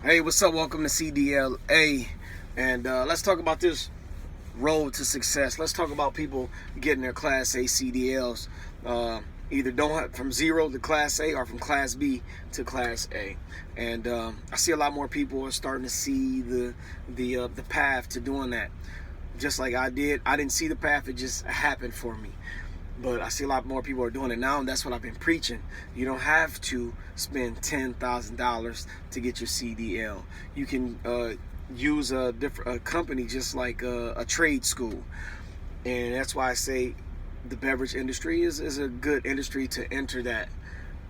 Hey, what's up? Welcome to CDL A, and let's talk about this road to success. Let's talk about people getting their Class A CDLs. Either don't have from zero to Class A or from Class B to Class A. And I see a lot more people are starting to see the path to doing that. Just like I did. I didn't see the path; it just happened for me. But I see a lot more people are doing it now, and that's what I've been preaching. You don't have to spend $10,000 to get your CDL. You can use a company just like a trade school, and that's why I say the beverage industry is a good industry to enter that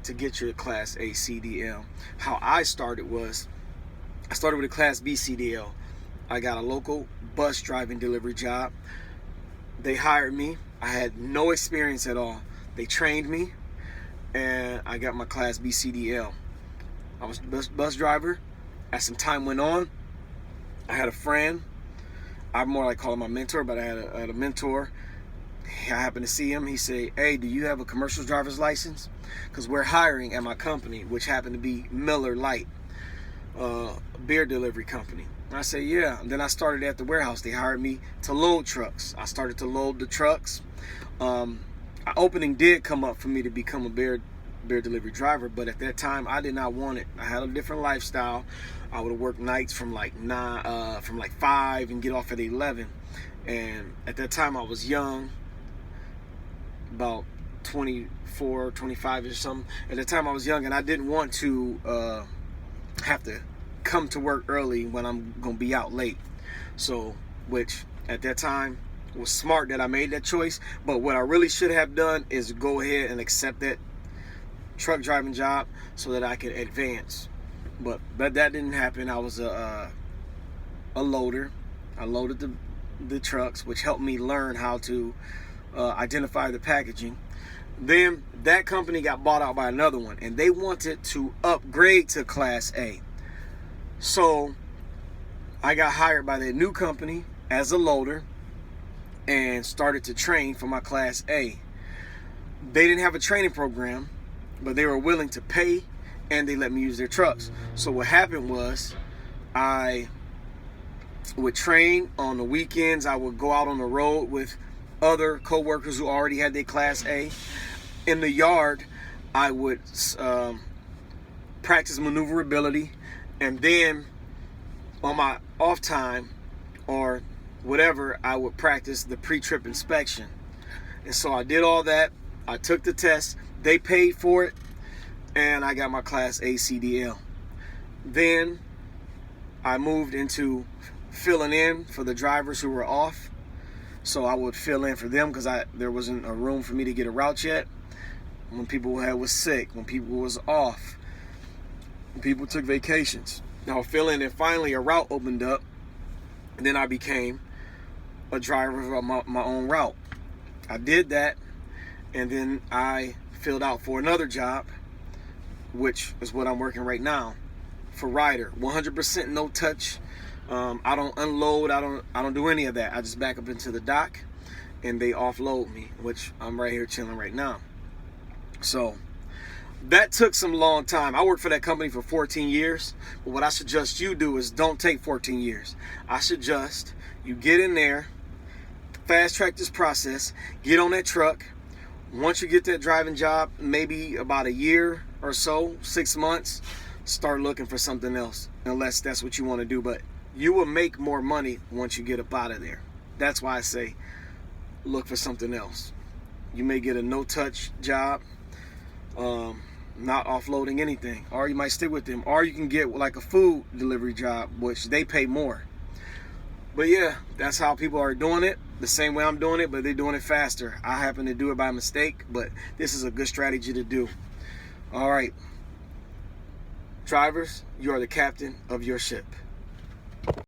to get your Class A CDL. How I started was I started with a Class B CDL. I got a local bus driving delivery job. They hired me. I had no experience at all. They trained me, and I got my Class B CDL. I was a bus driver. As some time went on, I had a friend. I more like call him my mentor, but I had a mentor. I happened to see him. He said, "Hey, do you have a commercial driver's license? Because we're hiring at my company," which happened to be Miller Lite, beer delivery company. I said, yeah. And then I started at the warehouse. They hired me to load trucks. I started to load the trucks. An opening did come up for me to become a beer delivery driver, but at that time I did not want it. I had a different lifestyle. I would work nights from like 5 and get off at 11. And at that time I was young, about 24, 25 or something. At the time I was young, and I didn't want to have to come to work early when I'm gonna be out late. So, which at that time was smart that I made that choice. But what I really should have done is go ahead and accept that truck driving job so that I could advance. But that didn't happen. I was a loader. I loaded the trucks, which helped me learn how to identify the packaging. Then that company got bought out by another one, and they wanted to upgrade to Class A. So I got hired by that new company as a loader and started to train for my Class A. They didn't have a training program, but they were willing to pay, and they let me use their trucks. So what happened was I would train on the weekends. I would go out on the road with other co-workers who already had their Class A. In the yard, I would practice maneuverability. And then on my off time or whatever, I would practice the pre-trip inspection. And so I did all that. I took the test. They paid for it. And I got my Class A CDL. Then I moved into filling in for the drivers who were off. So I would fill in for them because there wasn't a room for me to get a route yet. When people was sick, when people was off, people took vacations. Now filling, and finally a route opened up, and then I became a driver of my own route. I did that, and then I filled out for another job, which is what I'm working right now for Ryder. 100% no touch. I don't unload. I don't do any of that. I just back up into the dock, and they offload me, which I'm right here chilling right now. So that took some long time. I worked for that company for 14 years. But what I suggest you do is don't take 14 years. I suggest you get in there, fast track this process, get on that truck. Once you get that driving job, maybe about a year or so, 6 months, start looking for something else, unless that's what you want to do. But you will make more money once you get up out of there. That's why I say look for something else. You may get a no-touch job, not offloading anything, or you might stick with them, or you can get like a food delivery job, which they pay more. But yeah, that's how people are doing it, the same way I'm doing it, but they're doing it faster. I happen to do it by mistake, but this is a good strategy to do. All right, drivers, you are the captain of your ship.